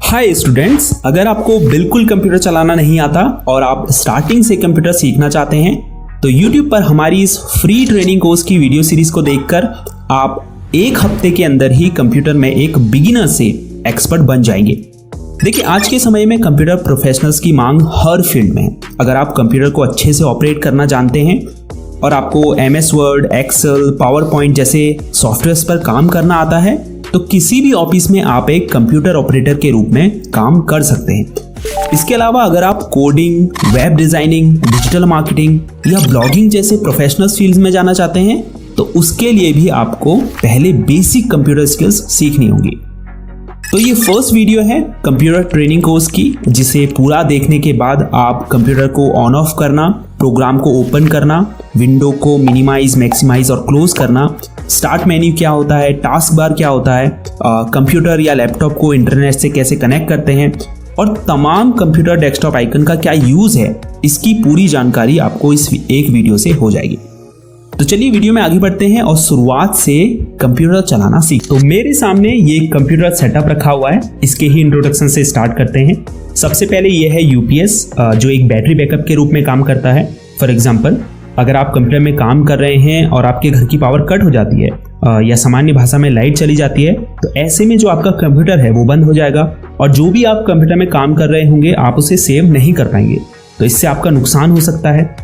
Hi students, अगर आपको बिल्कुल कंप्यूटर चलाना नहीं आता और आप स्टार्टिंग से कंप्यूटर सीखना चाहते हैं तो YouTube पर हमारी इस फ्री ट्रेनिंग कोर्स की वीडियो सीरीज को देखकर आप एक हफ्ते के अंदर ही कंप्यूटर में एक बिगिनर से एक्सपर्ट बन जाएंगे। देखिए, आज के समय में कंप्यूटर प्रोफेशनल्स की मांग हर फील्ड में है। अगर आप कंप्यूटर को अच्छे से ऑपरेट करना जानते हैं और आपको MS वर्ड, एक्सेल, पावरपॉइंट जैसे सॉफ्टवेयर्स पर काम करना आता है तो किसी भी ऑफिस में आप एक कंप्यूटर ऑपरेटर के रूप में काम कर सकते हैं। इसके अलावा अगर आप coding, web designing, digital marketing या ब्लॉगिंग जैसे प्रोफेशनल फील्ड्स में जाना चाहते हैं तो उसके लिए भी आपको पहले बेसिक कंप्यूटर स्किल्स सीखनी होंगी। तो ये फर्स्ट वीडियो है कंप्यूटर ट्रेनिंग कोर्स की, जिसे पूरा देखने के बाद आप कंप्यूटर को ऑन ऑफ करना, प्रोग्राम को ओपन करना, विंडो को मिनिमाइज, मैक्सिमाइज और क्लोज करना, स्टार्ट मेन्यू क्या होता है, टास्क बार क्या होता है, कंप्यूटर या लैपटॉप को इंटरनेट से कैसे कनेक्ट करते हैं और तमाम कंप्यूटर डेस्कटॉप आइकन का क्या यूज है, इसकी पूरी जानकारी आपको इस एक वीडियो से हो जाएगी। तो चलिए वीडियो में आगे बढ़ते हैं और शुरुआत से कंप्यूटर चलाना सीख। तो मेरे सामने ये कंप्यूटर सेटअप रखा हुआ है, इसके ही इंट्रोडक्शन से स्टार्ट करते हैं। सबसे पहले ये है UPS, जो एक बैटरी बैकअप के रूप में काम करता है। फॉर एग्जांपल, अगर आप कंप्यूटर में काम कर रहे हैं और आपके घर की पावर कट हो जाती है या सामान्य भाषा में लाइट चली जाती है तो ऐसे में जो आपका कंप्यूटर है वो बंद हो जाएगा और जो भी आप कंप्यूटर में काम कर रहे होंगे आप उसे सेव नहीं कर पाएंगे, तो इससे आपका नुकसान हो सकता है।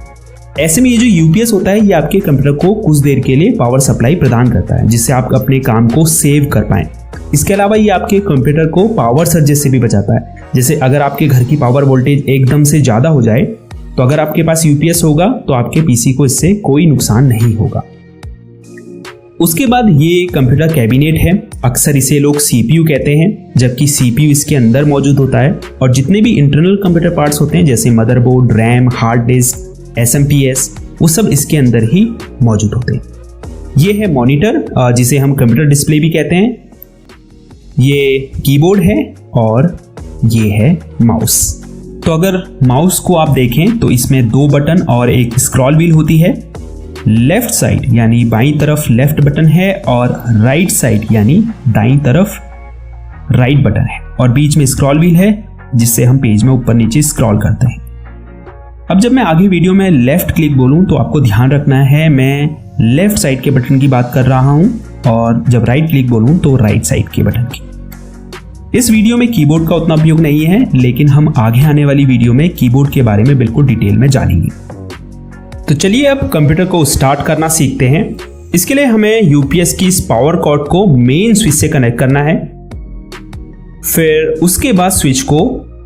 ऐसे में ये जो UPS होता है ये आपके कंप्यूटर को कुछ देर के लिए पावर सप्लाई प्रदान करता है जिससे आप अपने काम को सेव कर पाएं। इसके अलावा ये आपके कंप्यूटर को पावर सर्जेस से भी बचाता है। जैसे अगर आपके घर की पावर वोल्टेज एकदम से ज़्यादा हो जाए तो अगर आपके पास UPS होगा तो आपके PC को इससे कोई नुकसान नहीं होगा। उसके बाद ये कंप्यूटर कैबिनेट है, अक्सर इसे लोग CPU कहते हैं, जबकि CPU इसके अंदर मौजूद होता है और जितने भी इंटरनल कंप्यूटर पार्ट्स होते हैं जैसे motherboard, RAM, hard disk, SMPS, वो सब इसके अंदर ही मौजूद होते हैं। ये है मॉनिटर, जिसे हम कंप्यूटर डिस्प्ले भी कहते हैं। ये कीबोर्ड है और ये है माउस। तो अगर माउस को आप देखें तो इसमें 2 बटन और एक स्क्रॉल व्हील होती है। लेफ्ट साइड यानी बाईं तरफ लेफ्ट बटन है और राइट साइड यानी दाईं तरफ राइट बटन है और बीच में स्क्रॉल व्हील है जिससे हम पेज में ऊपर नीचे स्क्रॉल करते हैं। अब जब मैं आगे वीडियो में लेफ्ट क्लिक बोलूं तो आपको ध्यान रखना है मैं लेफ्ट साइड के बटन की बात कर रहा हूं और जब राइट क्लिक बोलूं तो राइट साइड के बटन की। इस वीडियो में कीबोर्ड का उतना उपयोग नहीं है, लेकिन हम आगे आने वाली वीडियो में कीबोर्ड के बारे में बिल्कुल डिटेल में जानेंगे। तो चलिए अब कंप्यूटर को स्टार्ट करना सीखते हैं। इसके लिए हमें UPS की इस पावर कॉर्ड को मेन स्विच से कनेक्ट करना है, फिर उसके बाद स्विच को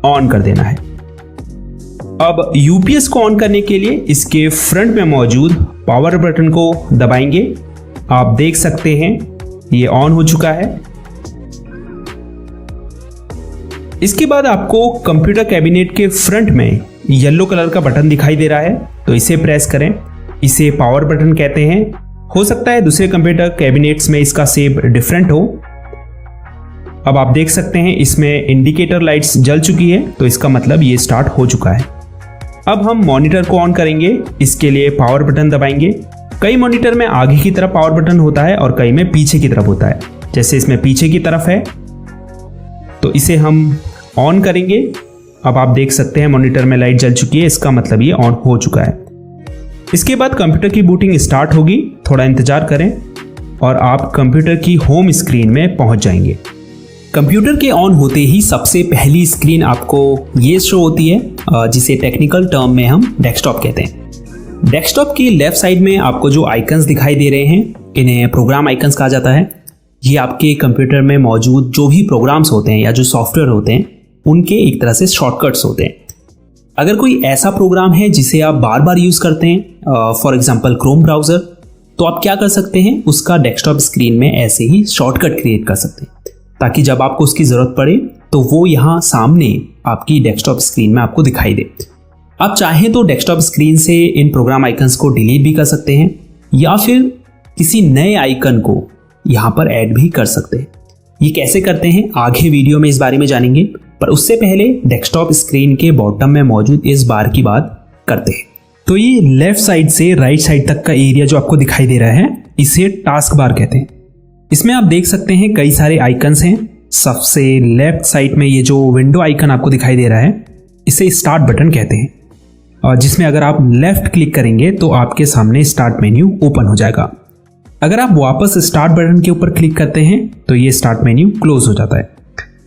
ऑन कर देना है। अब UPS को ऑन करने के लिए इसके फ्रंट में मौजूद पावर बटन को दबाएंगे। आप देख सकते हैं ये ऑन हो चुका है। इसके बाद आपको कंप्यूटर कैबिनेट के फ्रंट में येलो कलर का बटन दिखाई दे रहा है, तो इसे प्रेस करें। इसे पावर बटन कहते हैं। हो सकता है दूसरे कंप्यूटर कैबिनेट्स में इसका शेप डिफरेंट हो। अब आप देख सकते हैं इसमें इंडिकेटर लाइट्स जल चुकी है, तो इसका मतलब ये स्टार्ट हो चुका है। अब हम मॉनिटर को ऑन करेंगे। इसके लिए पावर बटन दबाएंगे। कई मॉनिटर में आगे की तरफ पावर बटन होता है और कई में पीछे की तरफ होता है। जैसे इसमें पीछे की तरफ है तो इसे हम ऑन करेंगे। अब आप देख सकते हैं मॉनिटर में लाइट जल चुकी है, इसका मतलब ये ऑन हो चुका है। इसके बाद कंप्यूटर की बूटिंग स्टार्ट होगी। थोड़ा इंतजार करें और आप कंप्यूटर की होम स्क्रीन में पहुंच जाएंगे। कंप्यूटर के ऑन होते ही सबसे पहली स्क्रीन आपको ये शो होती है, जिसे टेक्निकल टर्म में हम डेस्कटॉप कहते हैं। डेस्कटॉप की लेफ्ट साइड में आपको जो आइकन्स दिखाई दे रहे हैं इन्हें प्रोग्राम आइकन्स कहा जाता है। ये आपके कंप्यूटर में मौजूद जो भी प्रोग्राम्स होते हैं या जो सॉफ्टवेयर होते हैं उनके एक तरह से शॉर्टकट्स होते हैं। अगर कोई ऐसा प्रोग्राम है जिसे आप बार बार यूज़ करते हैं, फॉर एग्जांपल क्रोम ब्राउज़र, तो आप क्या कर सकते हैं, उसका डेस्कटॉप स्क्रीन में ऐसे ही शॉर्टकट क्रिएट कर सकते हैं ताकि जब आपको उसकी ज़रूरत पड़े तो वो यहाँ सामने आपकी डेस्कटॉप स्क्रीन में आपको दिखाई दे। आप चाहें तो डेस्कटॉप स्क्रीन से इन प्रोग्राम आइकन्स को डिलीट भी कर सकते हैं या फिर किसी नए आइकन को यहाँ पर ऐड भी कर सकते हैं। ये कैसे करते हैं आगे वीडियो में इस बारे में जानेंगे, पर उससे पहले डेस्कटॉप स्क्रीन के बॉटम में मौजूद इस बार की बात करते हैं। तो ये लेफ्ट साइड से राइट साइड तक का एरिया जो आपको दिखाई दे रहा है इसे टास्क बार कहते हैं। इसमें आप देख सकते हैं कई सारे आइकन्स हैं सबसे लेफ्ट साइड में ये जो विंडो आइकन आपको दिखाई दे रहा है, इसे स्टार्ट बटन कहते हैं, और जिसमें अगर आप लेफ्ट क्लिक करेंगे तो आपके सामने स्टार्ट मेन्यू ओपन हो जाएगा। अगर आप वापस स्टार्ट बटन के ऊपर क्लिक करते हैं तो ये स्टार्ट मेन्यू क्लोज हो जाता है।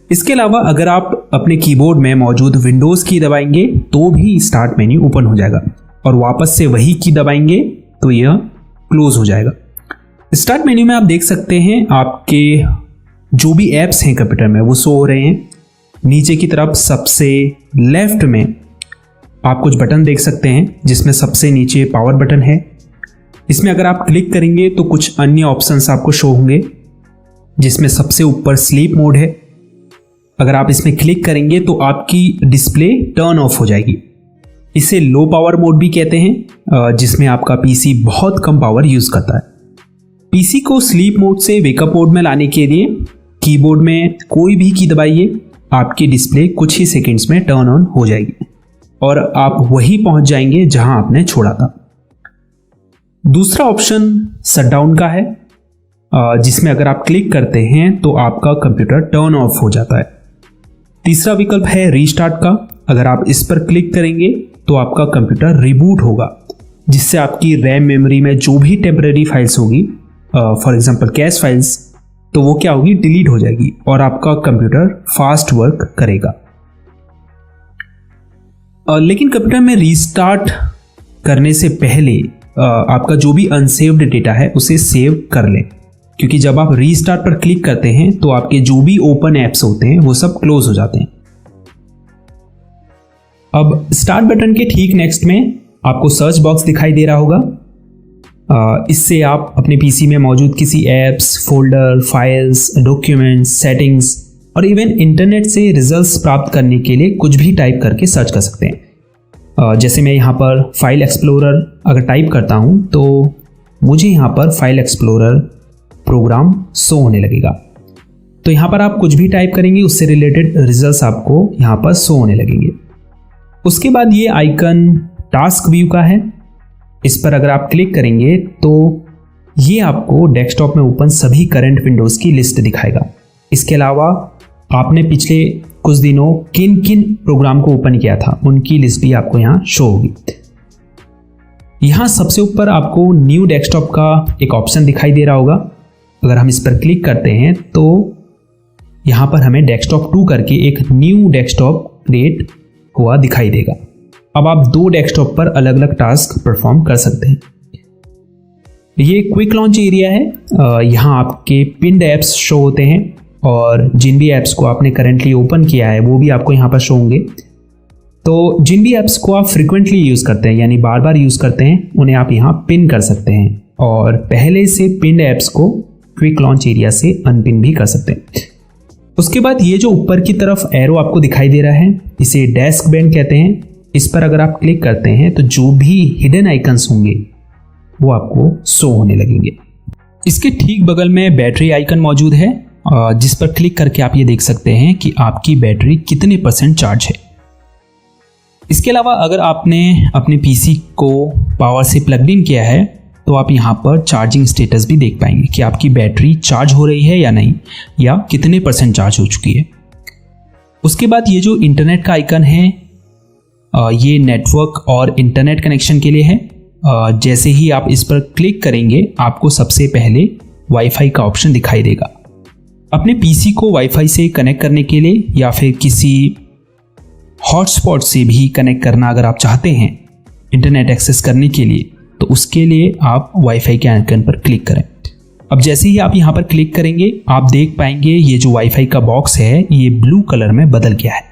इसके अलावा अगर आप अपने कीबोर्ड में मौजूद विंडोज की दबाएंगे तो भी स्टार्ट मेन्यू ओपन हो जाएगा, और वापस से वही की दबाएंगे तो यह क्लोज हो जाएगा। स्टार्ट मेन्यू में आप देख सकते हैं आपके जो भी ऐप्स हैं कंप्यूटर में वो शो हो रहे हैं। नीचे की तरफ सबसे लेफ्ट में आप कुछ बटन देख सकते हैं, जिसमें सबसे नीचे पावर बटन है। इसमें अगर आप क्लिक करेंगे तो कुछ अन्य ऑप्शंस आपको शो होंगे, जिसमें सबसे ऊपर स्लीप मोड है। अगर आप इसमें क्लिक करेंगे तो आपकी डिस्प्ले टर्न ऑफ हो जाएगी। इसे लो पावर मोड भी कहते हैं, जिसमें आपका पीसी बहुत कम पावर यूज करता है। पीसी को स्लीप मोड से वेकअप मोड में लाने के लिए कीबोर्ड में कोई भी की दबाइए, आपकी डिस्प्ले कुछ ही सेकंड्स में टर्न ऑन हो जाएगी और आप वहीं पहुंच जाएंगे जहां आपने छोड़ा था। दूसरा ऑप्शन शटडाउन का है, जिसमें अगर आप क्लिक करते हैं तो आपका कंप्यूटर टर्न ऑफ हो जाता है। तीसरा विकल्प है रीस्टार्ट का। अगर आप इस पर क्लिक करेंगे तो आपका कंप्यूटर रिबूट होगा, जिससे आपकी रैम मेमोरी में जो भी टेम्परेरी फाइल्स होगी, फॉर एग्जांपल कैश फाइल्स, तो वो क्या होगी, डिलीट हो जाएगी और आपका कंप्यूटर फास्ट वर्क करेगा। लेकिन कंप्यूटर में रीस्टार्ट करने से पहले आपका जो भी अनसेव्ड डेटा है उसे सेव कर लें, क्योंकि जब आप रीस्टार्ट पर क्लिक करते हैं तो आपके जो भी ओपन ऐप्स होते हैं वो सब क्लोज हो जाते हैं। अब स्टार्ट बटन के ठीक नेक्स्ट में आपको सर्च बॉक्स दिखाई दे रहा होगा। इससे आप अपने पीसी में मौजूद किसी apps, folder, files, documents, settings और इवन इंटरनेट से रिजल्ट्स प्राप्त करने के लिए कुछ भी टाइप करके सर्च कर सकते हैं। जैसे मैं यहाँ पर फाइल एक्सप्लोरर अगर टाइप करता हूँ तो मुझे यहाँ पर फाइल एक्सप्लोरर प्रोग्राम शो होने लगेगा। तो यहाँ पर आप कुछ भी टाइप करेंगे उससे रिलेटेड रिजल्ट्स आपको यहाँ पर शो होने लगेंगे। उसके बाद ये आइकन टास्क व्यू का है। इस पर अगर आप क्लिक करेंगे तो ये आपको डेस्कटॉप में ओपन सभी करंट विंडोज़ की लिस्ट दिखाएगा। इसके अलावा आपने पिछले कुछ दिनों किन किन प्रोग्राम को ओपन किया था उनकी लिस्ट भी आपको यहाँ शो होगी। यहाँ सबसे ऊपर आपको न्यू डेस्कटॉप का एक ऑप्शन दिखाई दे रहा होगा। अगर हम इस पर क्लिक करते हैं तो यहाँ पर हमें डेस्कटॉप 2 करके एक न्यू डेस्कटॉप क्रिएट हुआ दिखाई देगा। अब आप 2 डेस्कटॉप पर अलग अलग टास्क परफॉर्म कर सकते हैं। ये क्विक लॉन्च एरिया है। यहाँ आपके पिन्ड ऐप्स शो होते हैं और जिन भी ऐप्स को आपने करेंटली ओपन किया है वो भी आपको यहाँ पर शो होंगे। तो जिन भी ऐप्स को आप फ्रिक्वेंटली यूज़ करते हैं यानी बार बार यूज़ करते हैं उन्हें आप यहाँ पिन कर सकते हैं और पहले से पिन्ड ऐप्स को क्विक लॉन्च एरिया से अनपिन भी कर सकते हैं। उसके बाद ये जो ऊपर की तरफ एरो आपको दिखाई दे रहा है इसे डेस्क बैंड कहते हैं। इस पर अगर आप क्लिक करते हैं तो जो भी हिडन आइकन्स होंगे वो आपको शो होने लगेंगे। इसके ठीक बगल में बैटरी आइकन मौजूद है, जिस पर क्लिक करके आप ये देख सकते हैं कि आपकी बैटरी कितने % चार्ज है। इसके अलावा अगर आपने अपने पीसी को पावर से प्लग इन किया है तो आप यहाँ पर चार्जिंग स्टेटस भी देख पाएंगे कि आपकी बैटरी चार्ज हो रही है या नहीं, या कितने % चार्ज हो चुकी है। उसके बाद ये जो इंटरनेट का आइकन है ये नेटवर्क और इंटरनेट कनेक्शन के लिए है। जैसे ही आप इस पर क्लिक करेंगे आपको सबसे पहले वाईफाई का ऑप्शन दिखाई देगा। अपने पीसी को वाईफाई से कनेक्ट करने के लिए या फिर किसी हॉटस्पॉट से भी कनेक्ट करना अगर आप चाहते हैं इंटरनेट एक्सेस करने के लिए, तो उसके लिए आप वाईफाई के आइकन पर क्लिक करें। अब जैसे ही आप यहाँ पर क्लिक करेंगे आप देख पाएंगे ये जो वाईफाई का बॉक्स है ये ब्लू कलर में बदल गया है।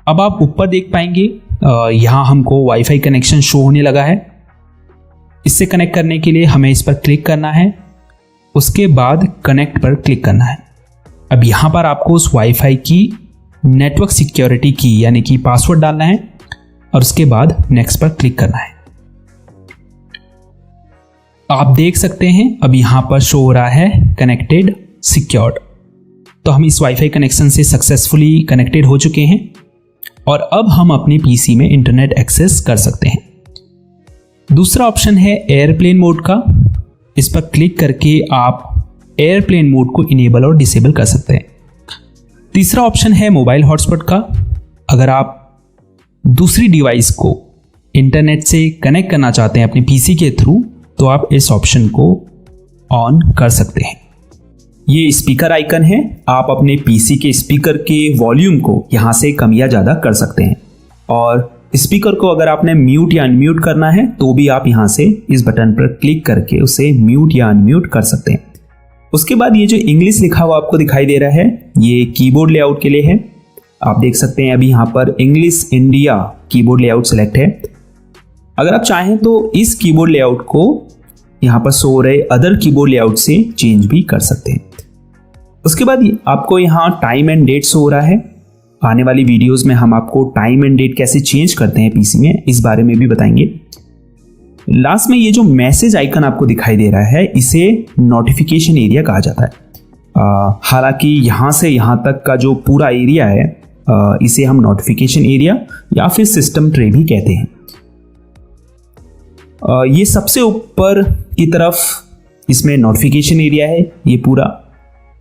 अब आप ऊपर देख पाएंगे यहाँ हमको वाईफाई कनेक्शन शो होने लगा है। इससे कनेक्ट करने के लिए हमें इस पर क्लिक करना है, उसके बाद कनेक्ट पर क्लिक करना है। अब यहाँ पर आपको उस वाईफाई की नेटवर्क सिक्योरिटी की यानी कि पासवर्ड डालना है और उसके बाद नेक्स्ट पर क्लिक करना है। आप देख सकते हैं अब यहाँ पर शो हो रहा है कनेक्टेड सिक्योर्ड। तो हम इस वाईफाई कनेक्शन से सक्सेसफुली कनेक्टेड हो चुके हैं और अब हम अपने पीसी में इंटरनेट एक्सेस कर सकते हैं। दूसरा ऑप्शन है एयरप्लेन मोड का। इस पर क्लिक करके आप एयरप्लेन मोड को इनेबल और डिसेबल कर सकते हैं। तीसरा ऑप्शन है मोबाइल हॉटस्पॉट का। अगर आप दूसरी डिवाइस को इंटरनेट से कनेक्ट करना चाहते हैं अपने पीसी के थ्रू, तो आप इस ऑप्शन को ऑन कर सकते हैं। ये स्पीकर आइकन है, आप अपने पीसी के स्पीकर के वॉल्यूम को यहाँ से कम या ज़्यादा कर सकते हैं। और स्पीकर को अगर आपने म्यूट या अनम्यूट करना है तो भी आप यहाँ से इस बटन पर क्लिक करके उसे म्यूट या अनम्यूट कर सकते हैं। उसके बाद ये जो इंग्लिश लिखा हुआ आपको दिखाई दे रहा है, ये कीबोर्ड लेआउट के लिए है। आप देख सकते हैं अभी यहाँ पर English India keyboard layout select है। अगर आप चाहें तो इस कीबोर्ड लेआउट को यहाँ पर सो रहे अदर कीबोर्ड लेआउट से चेंज भी कर सकते हैं। उसके बाद आपको यहाँ टाइम एंड डेट शो हो रहा है। आने वाली वीडियोस में हम आपको टाइम एंड डेट कैसे चेंज करते हैं पीसी में, इस बारे में भी बताएंगे। लास्ट में ये जो मैसेज आइकन आपको दिखाई दे रहा है, इसे नोटिफिकेशन एरिया कहा जाता है। हालांकि यहाँ से यहाँ तक का जो पूरा एरिया है, इसे हम नोटिफिकेशन एरिया या फिर सिस्टम ट्रे भी कहते हैं। ये सबसे ऊपर की तरफ इसमें नोटिफिकेशन एरिया है। ये पूरा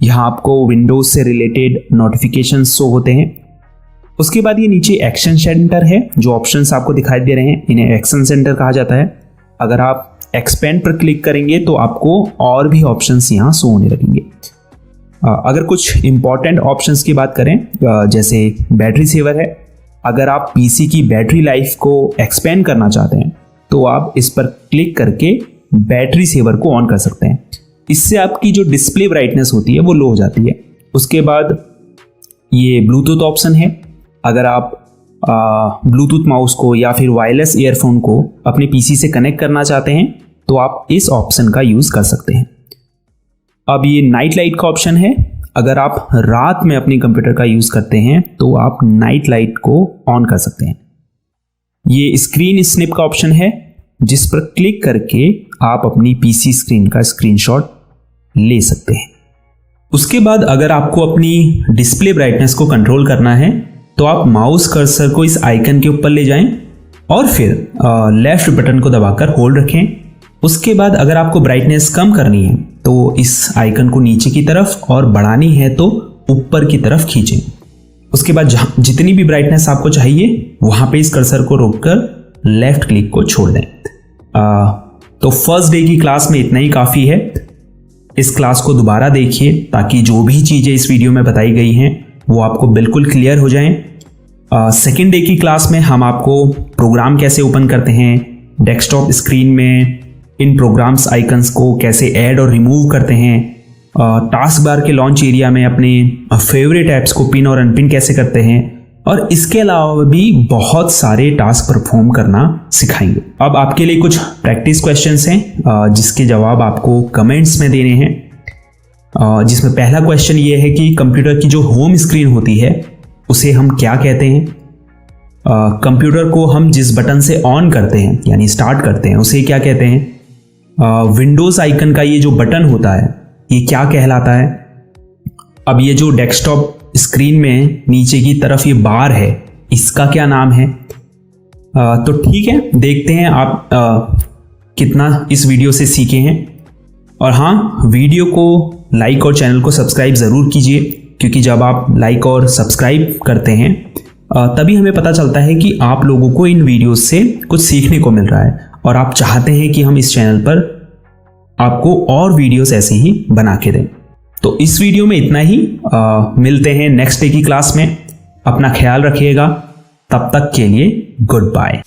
यहाँ आपको विंडोज से रिलेटेड नोटिफिकेशन शो होते हैं। उसके बाद ये नीचे एक्शन सेंटर है, जो ऑप्शंस आपको दिखाई दे रहे हैं इन्हें एक्शन सेंटर कहा जाता है। अगर आप एक्सपेंड पर क्लिक करेंगे तो आपको और भी ऑप्शंस यहाँ शो होने लगेंगे। अगर कुछ इंपॉर्टेंट ऑप्शंस की बात करें, जैसे बैटरी सेवर है। अगर आप पीसी की बैटरी लाइफ को एक्सपेंड करना चाहते हैं तो आप इस पर क्लिक करके बैटरी सेवर को ऑन कर सकते हैं। इससे आपकी जो डिस्प्ले ब्राइटनेस होती है वो लो हो जाती है। उसके बाद ये ब्लूटूथ ऑप्शन है। अगर आप ब्लूटूथ माउस को या फिर वायरलेस ईयरफोन को अपने पीसी से कनेक्ट करना चाहते हैं तो आप इस ऑप्शन का यूज़ कर सकते हैं। अब ये नाइट लाइट का ऑप्शन है। अगर आप रात में अपने कंप्यूटर का यूज़ करते हैं तो आप नाइट लाइट को ऑन कर सकते हैं। ये स्क्रीन स्निप का ऑप्शन है, जिस पर क्लिक करके आप अपनी पीसी स्क्रीन का स्क्रीनशॉट ले सकते हैं। उसके बाद अगर आपको अपनी डिस्प्ले ब्राइटनेस को कंट्रोल करना है तो आप माउस कर्सर को इस आइकन के ऊपर ले जाएं और फिर लेफ्ट बटन को दबाकर होल्ड रखें। उसके बाद अगर आपको ब्राइटनेस कम करनी है तो इस आइकन को नीचे की तरफ और बढ़ानी है तो ऊपर की तरफ खींचें। उसके बाद जितनी भी ब्राइटनेस आपको चाहिए वहां पे इस कर्सर को रोककर लेफ्ट क्लिक को छोड़ दें। तो फर्स्ट डे की क्लास में इतना ही काफ़ी है। इस क्लास को दोबारा देखिए ताकि जो भी चीज़ें इस वीडियो में बताई गई हैं वो आपको बिल्कुल क्लियर हो जाएं। सेकेंड डे की क्लास में हम आपको प्रोग्राम कैसे ओपन करते हैं, डेस्कटॉप स्क्रीन में इन प्रोग्राम्स आइकन्स को कैसे ऐड और रिमूव करते हैं, टास्क बार के लॉन्च एरिया में अपने फेवरेट ऐप्स को पिन और अनपिन कैसे करते हैं, और इसके अलावा भी बहुत सारे टास्क परफॉर्म करना सिखाएंगे। अब आपके लिए कुछ प्रैक्टिस क्वेश्चंस हैं जिसके जवाब आपको कमेंट्स में देने हैं। जिसमें पहला क्वेश्चन ये है कि कंप्यूटर की जो होम स्क्रीन होती है उसे हम क्या कहते हैं। कंप्यूटर को हम जिस बटन से ऑन करते हैं यानी स्टार्ट करते हैं उसे क्या कहते हैं। विंडोज आइकन का ये जो बटन होता है ये क्या कहलाता है। अब ये जो डेस्कटॉप स्क्रीन में नीचे की तरफ ये बार है इसका क्या नाम है। तो ठीक है, देखते हैं आप कितना इस वीडियो से सीखे हैं। और हाँ, वीडियो को लाइक और चैनल को सब्सक्राइब ज़रूर कीजिए, क्योंकि जब आप लाइक और सब्सक्राइब करते हैं तभी हमें पता चलता है कि आप लोगों को इन वीडियोस से कुछ सीखने को मिल रहा है और आप चाहते हैं कि हम इस चैनल पर आपको और वीडियोस ऐसे ही बना के दें। तो इस वीडियो में इतना ही। मिलते हैं नेक्स्ट डे की क्लास में। अपना ख्याल रखिएगा। तब तक के लिए गुड बाय।